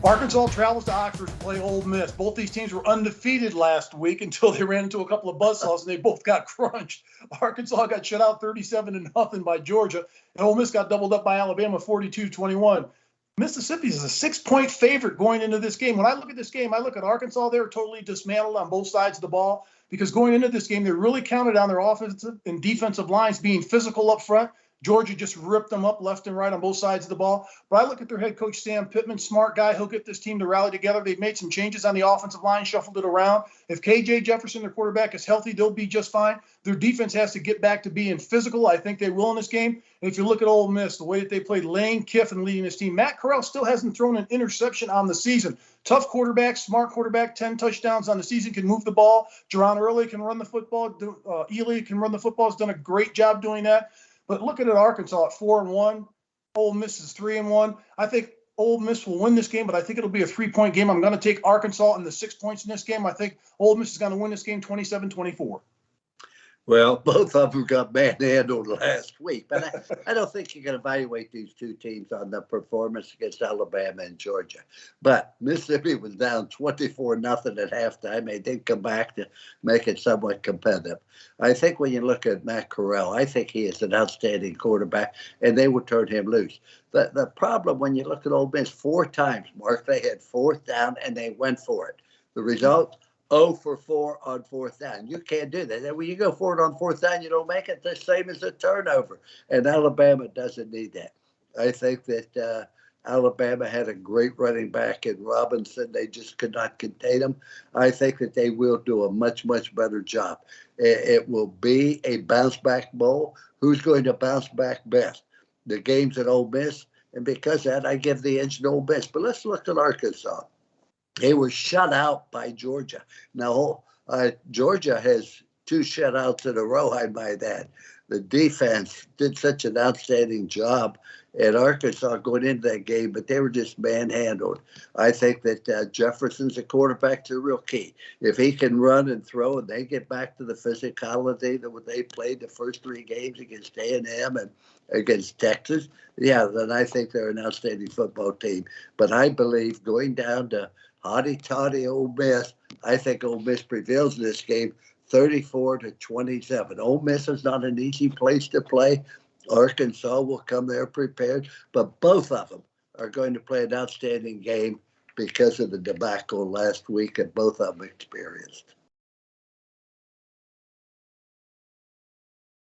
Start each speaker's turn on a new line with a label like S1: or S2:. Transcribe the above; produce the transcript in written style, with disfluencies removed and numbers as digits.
S1: Arkansas travels to Oxford to play Ole Miss. Both these teams were undefeated last week until they ran into a couple of buzzsaws and they both got crunched. Arkansas got shut out 37-0 by Georgia, and Ole Miss got doubled up by Alabama 42-21. Mississippi is a 6-point favorite going into this game. When I look at this game, I look at Arkansas. They're totally dismantled on both sides of the ball because going into this game, they really counted on their offensive and defensive lines being physical up front. Georgia just ripped them up left and right on both sides of the ball. But I look at their head coach, Sam Pittman, smart guy. He'll get this team to rally together. They've made some changes on the offensive line, shuffled it around. If KJ Jefferson, their quarterback, is healthy, they'll be just fine. Their defense has to get back to being physical. I think they will in this game. And if you look at Ole Miss, the way that they played Lane Kiffin leading this team, Matt Corral still hasn't thrown an interception on the season. Tough quarterback, smart quarterback, 10 touchdowns on the season, can move the ball. Jerron Early can run the football. Ely can run the football. Has done a great job doing that. But looking at Arkansas at 4-1, Ole Miss is 3-1. I think Ole Miss will win this game, but I think it'll be a 3-point game. I'm going to take Arkansas and the 6 points in this game. I think Ole Miss is going to win this game 27-24.
S2: Well, both of them got manhandled last week, but I don't think you can evaluate these two teams on the performance against Alabama and Georgia. But Mississippi was down 24-0 at halftime. They did come back to make it somewhat competitive. I think when you look at Matt Corral, I think he is an outstanding quarterback, and they would turn him loose. The problem when you look at Ole Miss, 4 times, Mark, they had 4th down, and they went for it. The result? 0 for 4 on 4th down. You can't do that. When you go for it on 4th down, you don't make it the same as a turnover. And Alabama doesn't need that. I think that Alabama had a great running back in Robinson. They just could not contain him. I think that they will do a much, much better job. It will be a bounce-back bowl. Who's going to bounce back best? The games at Ole Miss. And because of that, I give the edge to Ole Miss. But let's look at Arkansas. They were shut out by Georgia. Now, Georgia has 2 shutouts in a row, I might add. The defense did such an outstanding job at Arkansas going into that game, but they were just manhandled. I think that Jefferson's a quarterback to real key. If he can run and throw and they get back to the physicality that they played the first 3 games against A&M and against Texas, then I think they're an outstanding football team. But I believe going down to hotty-toddy Ole Miss, I think Ole Miss prevails in this game 34-27. Ole Miss is not an easy place to play. Arkansas will come there prepared, but both of them are going to play an outstanding game because of the debacle last week that both of them experienced.